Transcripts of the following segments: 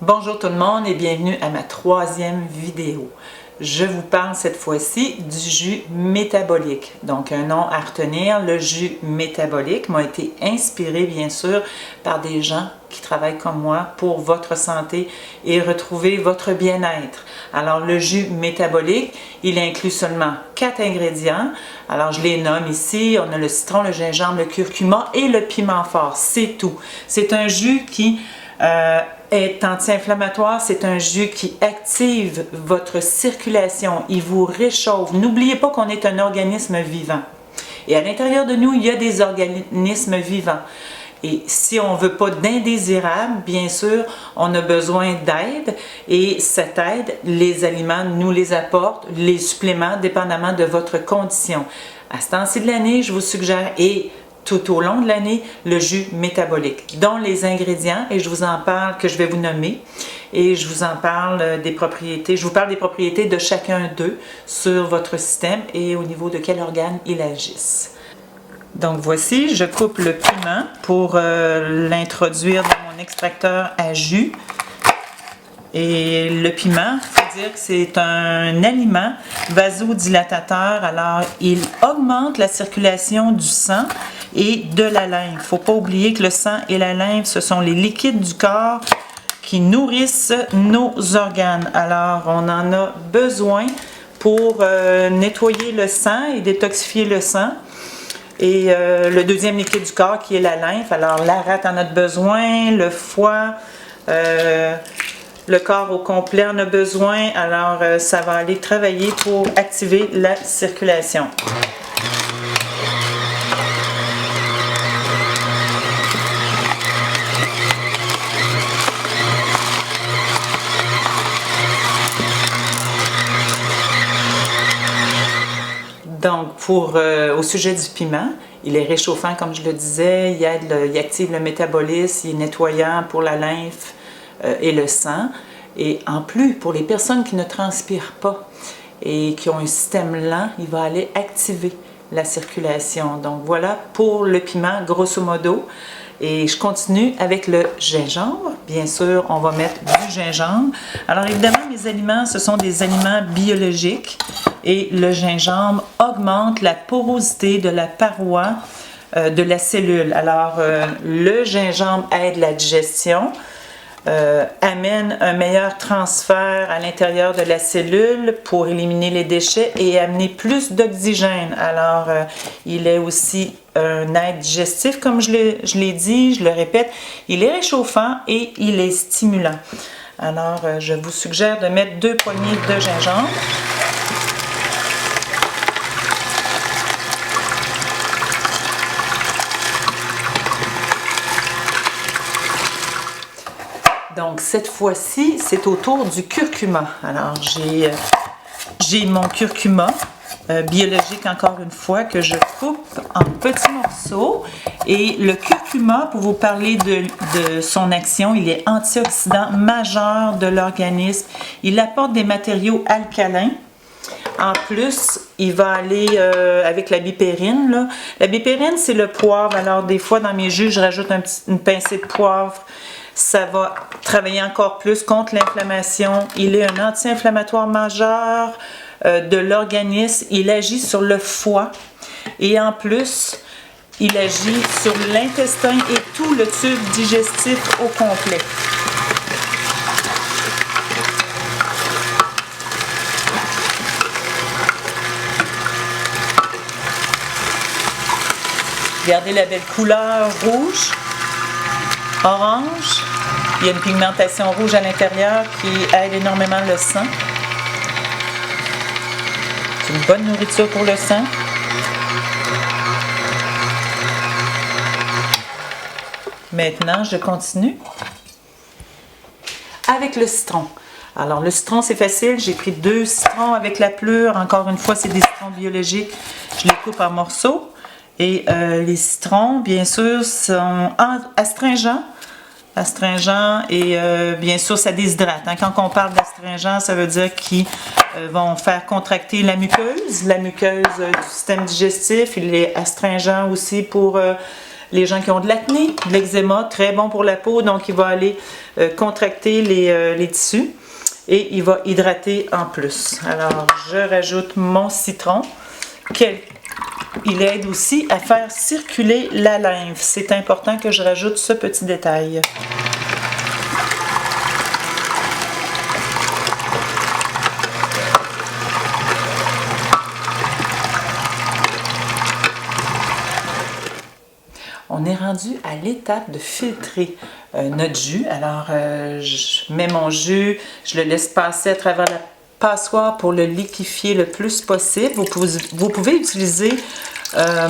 Bonjour tout le monde et bienvenue à ma troisième vidéo. Je vous parle cette fois-ci du jus métabolique. Donc un nom à retenir, le jus métabolique m'a été inspiré bien sûr par des gens qui travaillent comme moi pour votre santé et retrouver votre bien-être. Alors le jus métabolique, il inclut seulement 4 ingrédients. Alors je les nomme ici, on a le citron, le gingembre, le curcuma et le piment fort, c'est tout. C'est un jus qui est anti-inflammatoire, c'est un jus qui active votre circulation, il vous réchauffe. N'oubliez pas qu'on est un organisme vivant. Et à l'intérieur de nous, il y a des organismes vivants. Et si on ne veut pas d'indésirables, bien sûr, on a besoin d'aide. Et cette aide, les aliments nous les apportent, les suppléments, dépendamment de votre condition. À ce temps-ci de l'année, je vous suggère, et tout au long de l'année, le jus métabolique, dont les ingrédients, et je vous en parle, que je vais vous nommer, et je vous en parle des propriétés, je vous parle des propriétés de chacun d'eux sur votre système et au niveau de quel organe ils agissent. Donc voici, je coupe le piment pour l'introduire dans mon extracteur à jus. Et le piment, il faut dire que c'est un aliment vasodilatateur, alors il augmente la circulation du sang et de la lymphe. Il ne faut pas oublier que le sang et la lymphe, ce sont les liquides du corps qui nourrissent nos organes. Alors on en a besoin pour nettoyer le sang et détoxifier le sang. Et le deuxième liquide du corps qui est la lymphe, alors la rate en a besoin, le foie, le corps au complet en a besoin, alors ça va aller travailler pour activer la circulation. Donc, au sujet du piment, il est réchauffant, comme je le disais, il active le métabolisme, il est nettoyant pour la lymphe et le sang. Et en plus, pour les personnes qui ne transpirent pas et qui ont un système lent, il va aller activer la circulation. Donc voilà pour le piment, grosso modo. Et je continue avec le gingembre. Bien sûr, on va mettre du gingembre. Alors évidemment, mes aliments, ce sont des aliments biologiques. Et le gingembre augmente la porosité de la paroi de la cellule. Alors, le gingembre aide la digestion, amène un meilleur transfert à l'intérieur de la cellule pour éliminer les déchets et amener plus d'oxygène. Alors, il est aussi un aide digestif, comme je l'ai dit, je le répète, il est réchauffant et il est stimulant. Alors, je vous suggère de mettre 2 poignées de gingembre. Donc, cette fois-ci, c'est au tour du curcuma. Alors, j'ai mon curcuma biologique, encore une fois, que je coupe en petits morceaux. Et le curcuma, pour vous parler de son action, il est antioxydant majeur de l'organisme. Il apporte des matériaux alcalins. En plus, il va aller avec la bipérine. Là. La bipérine, c'est le poivre. Alors, des fois, dans mes jus, je rajoute une pincée de poivre. Ça va travailler encore plus contre l'inflammation. Il est un anti-inflammatoire majeur de l'organisme. Il agit sur le foie et en plus, il agit sur l'intestin et tout le tube digestif au complet. Regardez la belle couleur rouge. Orange, il y a une pigmentation rouge à l'intérieur qui aide énormément le sang. C'est une bonne nourriture pour le sang. Maintenant, je continue avec le citron. Alors, le citron, c'est facile. J'ai pris 2 citrons avec la pleure. Encore une fois, c'est des citrons biologiques. Je les coupe en morceaux. Et les citrons, bien sûr, sont astringents. Et bien sûr, ça déshydrate. Hein. Quand on parle d'astringents, ça veut dire qu'ils vont faire contracter la muqueuse du système digestif. Il est astringent aussi pour les gens qui ont de l'acné, de l'eczéma, très bon pour la peau, donc il va aller contracter les tissus et il va hydrater en plus. Alors, je rajoute mon citron, il aide aussi à faire circuler la lymphe. C'est important que je rajoute ce petit détail. On est rendu à l'étape de filtrer notre jus. Alors, je mets mon jus, je le laisse passer à travers la passoire pour le liquéfier le plus possible. Vous pouvez utiliser un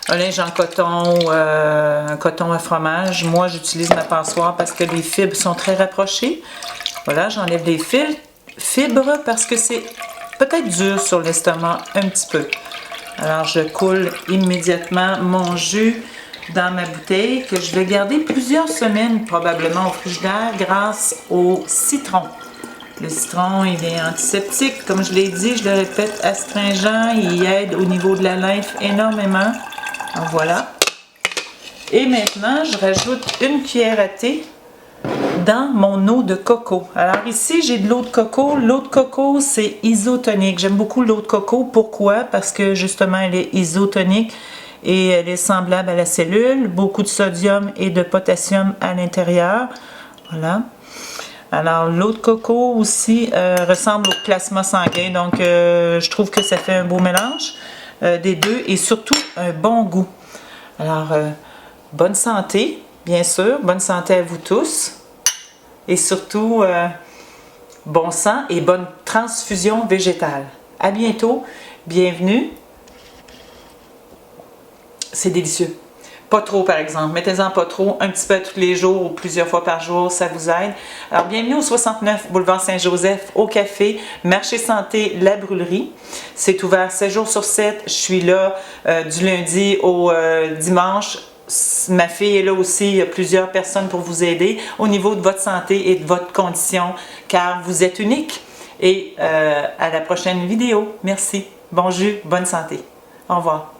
linge en coton ou un coton à fromage. Moi, j'utilise ma passoire parce que les fibres sont très rapprochées. Voilà, j'enlève les fibres parce que c'est peut-être dur sur l'estomac un petit peu. Alors, je coule immédiatement mon jus dans ma bouteille que je vais garder plusieurs semaines probablement au frigidaire grâce au citron. Le citron, il est antiseptique, comme je l'ai dit, je le répète, astringent, il aide au niveau de la lymphe énormément. Donc voilà. Et maintenant, je rajoute une cuillère à thé dans mon eau de coco. Alors ici, j'ai de l'eau de coco. L'eau de coco, c'est isotonique. J'aime beaucoup l'eau de coco. Pourquoi? Parce que justement, elle est isotonique et elle est semblable à la cellule. Beaucoup de sodium et de potassium à l'intérieur. Voilà. Alors, l'eau de coco aussi ressemble au plasma sanguin. Donc, je trouve que ça fait un beau mélange des deux et surtout un bon goût. Alors, bonne santé, bien sûr. Bonne santé à vous tous. Et surtout, bon sang et bonne transfusion végétale. À bientôt. Bienvenue. C'est délicieux. Pas trop, par exemple. Mettez-en pas trop, un petit peu tous les jours ou plusieurs fois par jour, ça vous aide. Alors, bienvenue au 69 boulevard Saint-Joseph, au café, marché santé, la brûlerie. C'est ouvert 7 jours sur 7. Je suis là du lundi au dimanche. Ma fille est là aussi, il y a plusieurs personnes pour vous aider au niveau de votre santé et de votre condition, car vous êtes unique. Et à la prochaine vidéo. Merci. Bon jus, bonne santé. Au revoir.